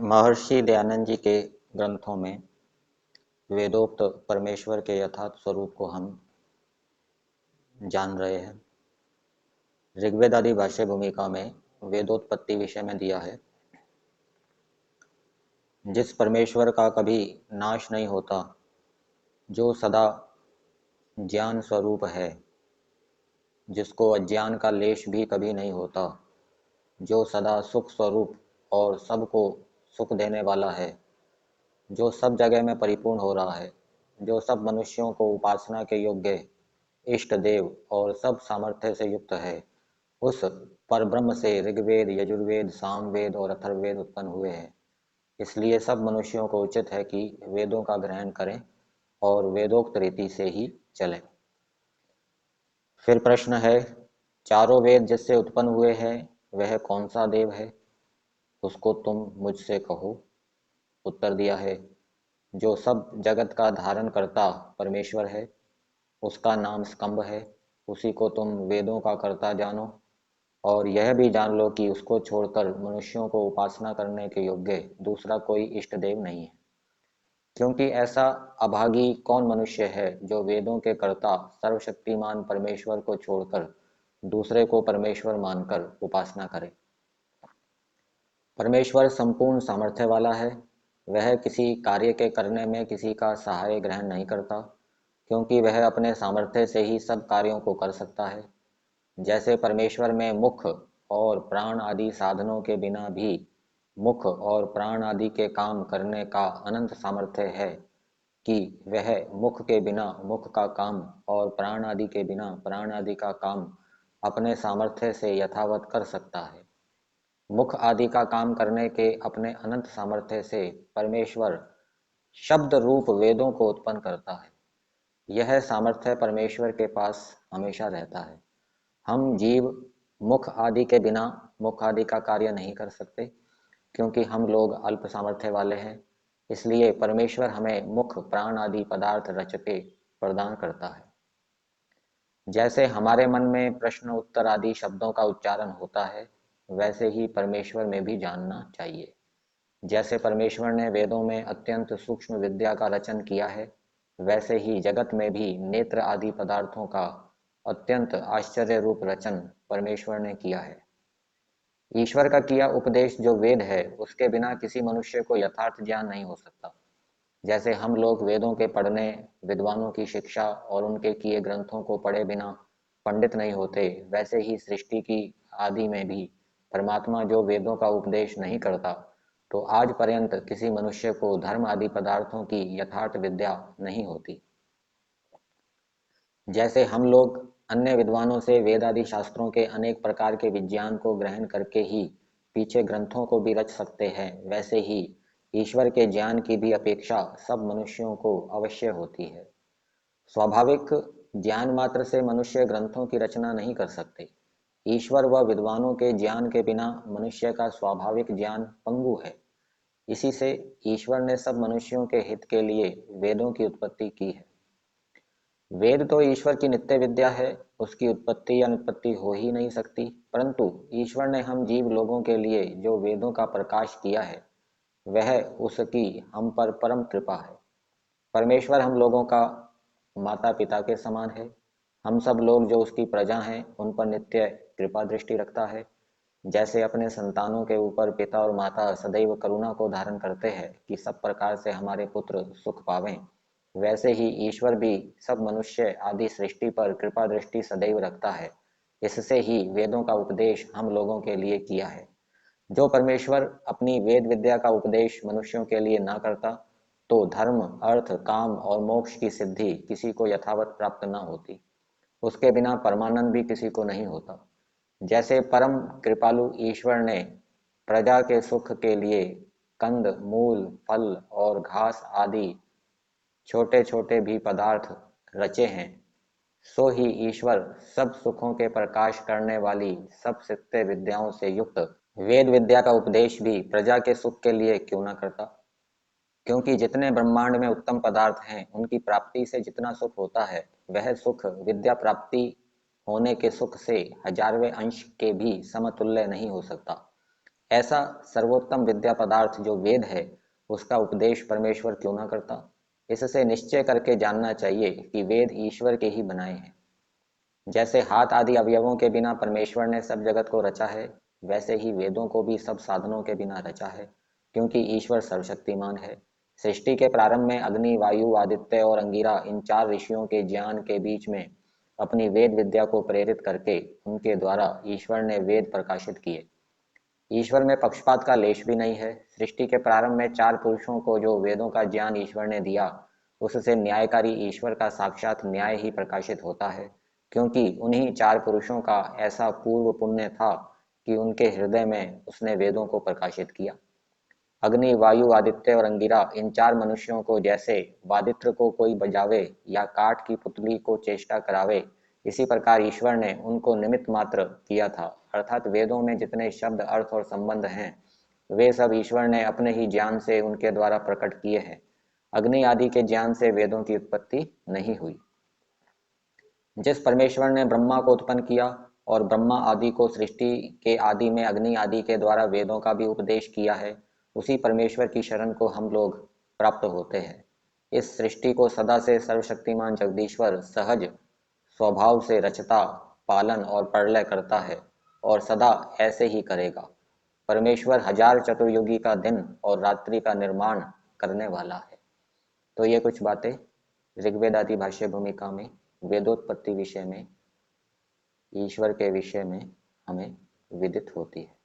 महर्षि दयानंद जी के ग्रंथों में वेदोक्त परमेश्वर के यथार्थ स्वरूप को हम जान रहे हैं। ऋग्वेद आदि भाष्य भूमिका में वेदोत्पत्ति विषय में दिया है। जिस परमेश्वर का कभी नाश नहीं होता, जो सदा ज्ञान स्वरूप है, जिसको अज्ञान का लेश भी कभी नहीं होता, जो सदा सुख स्वरूप और सबको सुख देने वाला है, जो सब जगह में परिपूर्ण हो रहा है, जो सब मनुष्यों को उपासना के योग्य इष्ट देव और सब सामर्थ्य से युक्त है, उस परब्रह्म से ऋग्वेद, यजुर्वेद, सामवेद और अथर्ववेद उत्पन्न हुए हैं। इसलिए सब मनुष्यों को उचित है कि वेदों का ग्रहण करें और वेदोक्त रीति से ही चलें। फिर प्रश्न है, चारों वेद जिससे उत्पन्न हुए हैं वह कौन सा देव है, उसको तुम मुझसे कहो। उत्तर दिया है, जो सब जगत का धारण करता परमेश्वर है, उसका नाम स्कंभ है, उसी को तुम वेदों का कर्ता जानो और यह भी जान लो कि उसको छोड़कर मनुष्यों को उपासना करने के योग्य दूसरा कोई इष्ट देव नहीं है। क्योंकि ऐसा अभागी कौन मनुष्य है जो वेदों के कर्ता सर्वशक्तिमान परमेश्वर को छोड़कर दूसरे को परमेश्वर मानकर उपासना करे। परमेश्वर संपूर्ण सामर्थ्य वाला है। वह किसी कार्य के करने में किसी का सहाय ग्रहण नहीं करता, क्योंकि वह अपने सामर्थ्य से ही सब कार्यों को कर सकता है। जैसे परमेश्वर में मुख और प्राण आदि साधनों के बिना भी मुख और प्राण आदि के काम करने का अनंत सामर्थ्य है कि वह मुख के बिना मुख का काम और प्राण आदि के बिना प्राण आदि का काम अपने सामर्थ्य से यथावत कर सकता है। मुख आदि का काम करने के अपने अनंत सामर्थ्य से परमेश्वर शब्द रूप वेदों को उत्पन्न करता है। यह सामर्थ्य परमेश्वर के पास हमेशा रहता है। हम जीव मुख आदि के बिना मुख आदि का कार्य नहीं कर सकते, क्योंकि हम लोग अल्प सामर्थ्य वाले हैं। इसलिए परमेश्वर हमें मुख प्राण आदि पदार्थ रच के प्रदान करता है। जैसे हमारे मन में प्रश्न उत्तर आदि शब्दों का उच्चारण होता है, वैसे ही परमेश्वर में भी जानना चाहिए। जैसे परमेश्वर ने वेदों में अत्यंत सूक्ष्म विद्या का रचन किया है, वैसे ही जगत में भी नेत्र आदि पदार्थों का अत्यंत आश्चर्य रूप रचन परमेश्वर ने किया है। ईश्वर का किया उपदेश जो वेद है, उसके बिना किसी मनुष्य को यथार्थ ज्ञान नहीं हो सकता। जैसे हम लोग वेदों के पढ़ने, विद्वानों की शिक्षा और उनके किए ग्रंथों को पढ़े बिना पंडित नहीं होते, वैसे ही सृष्टि की आदि में भी परमात्मा जो वेदों का उपदेश नहीं करता, तो आज पर्यंत किसी मनुष्य को धर्म आदि पदार्थों की यथार्थ विद्या नहीं होती। जैसे हम लोग अन्य विद्वानों से वेद आदि शास्त्रों के अनेक प्रकार के विज्ञान को ग्रहण करके ही पीछे ग्रंथों को भी रच सकते हैं, वैसे ही ईश्वर के ज्ञान की भी अपेक्षा सब मनुष्यों को अवश्य होती है। स्वाभाविक ज्ञान मात्र से मनुष्य ग्रंथों की रचना नहीं कर सकते। ईश्वर व विद्वानों के ज्ञान के बिना मनुष्य का स्वाभाविक ज्ञान पंगु है। इसी से ईश्वर ने सब मनुष्यों के हित के लिए वेदों की उत्पत्ति की है। वेद तो ईश्वर की नित्य विद्या है, उसकी उत्पत्ति या निष्पत्ति हो ही नहीं सकती, परंतु ईश्वर ने हम जीव लोगों के लिए जो वेदों का प्रकाश किया है, वह उसकी हम पर परम कृपा है। परमेश्वर हम लोगों का माता पिता के समान है। हम सब लोग जो उसकी प्रजा हैं, उन पर नित्य कृपा दृष्टि रखता है। जैसे अपने संतानों के ऊपर पिता और माता सदैव करुणा को धारण करते हैं कि सब प्रकार से हमारे पुत्र सुख पावें, वैसे ही ईश्वर भी सब मनुष्य आदि सृष्टि पर कृपा दृष्टि सदैव रखता है। इससे ही वेदों का उपदेश हम लोगों के लिए किया है। जो परमेश्वर अपनी वेद विद्या का उपदेश मनुष्यों के लिए ना करता, तो धर्म, अर्थ, काम और मोक्ष की सिद्धि किसी को यथावत प्राप्त न होती। उसके बिना परमानंद भी किसी को नहीं होता। जैसे परम कृपालु ईश्वर ने प्रजा के सुख के लिए कंद, मूल, फल और घास आदि छोटे छोटे भी पदार्थ रचे हैं, सो ही ईश्वर सब सुखों के प्रकाश करने वाली सब सत्य विद्याओं से युक्त वेद विद्या का उपदेश भी प्रजा के सुख के लिए क्यों न करता। क्योंकि जितने ब्रह्मांड में उत्तम पदार्थ हैं, उनकी प्राप्ति से जितना सुख होता है, वह सुख विद्या प्राप्ति होने के सुख से हजारवें अंश के भी समतुल्य नहीं हो सकता। ऐसा सर्वोत्तम विद्या पदार्थ जो वेद है, उसका उपदेश परमेश्वर क्यों ना करता। इससे निश्चय करके जानना चाहिए कि वेद ईश्वर के ही बनाए हैं। जैसे हाथ आदि अवयवों के बिना परमेश्वर ने सब जगत को रचा है, वैसे ही वेदों को भी सब साधनों के बिना रचा है, क्योंकि ईश्वर सर्वशक्तिमान है। सृष्टि के प्रारंभ में अग्नि, वायु, आदित्य और अंगिरा इन चार ऋषियों के ज्ञान के बीच में अपनी वेद विद्या को प्रेरित करके उनके द्वारा ईश्वर ने वेद प्रकाशित किए। ईश्वर में पक्षपात का लेश भी नहीं है। सृष्टि के प्रारंभ में चार पुरुषों को जो वेदों का ज्ञान ईश्वर ने दिया, उससे न्यायकारी ईश्वर का साक्षात न्याय ही प्रकाशित होता है, क्योंकि उन्हीं चार पुरुषों का ऐसा पूर्व पुण्य था कि उनके हृदय में उसने वेदों को प्रकाशित किया। अग्नि, वायु, आदित्य और अंगिरा इन चार मनुष्यों को जैसे वादित्र को कोई बजावे या काठ की पुतली को चेष्टा करावे, इसी प्रकार ईश्वर ने उनको निमित्त मात्र किया था। अर्थात वेदों में जितने शब्द, अर्थ और संबंध हैं, वे सब ईश्वर ने अपने ही ज्ञान से उनके द्वारा प्रकट किए हैं। अग्नि आदि के ज्ञान से वेदों की उत्पत्ति नहीं हुई। जिस परमेश्वर ने ब्रह्मा को उत्पन्न किया और ब्रह्मा आदि को सृष्टि के आदि में अग्नि आदि के द्वारा वेदों का भी उपदेश किया है, उसी परमेश्वर की शरण को हम लोग प्राप्त होते हैं। इस सृष्टि को सदा से सर्वशक्तिमान जगदीश्वर सहज स्वभाव से रचता, पालन और प्रलय करता है और सदा ऐसे ही करेगा। परमेश्वर हजार चतुर्युगी का दिन और रात्रि का निर्माण करने वाला है। तो ये कुछ बातें ऋग्वेद आदि भाष्य भूमिका में वेदोत्पत्ति विषय में, ईश्वर के विषय में हमें विदित होती है।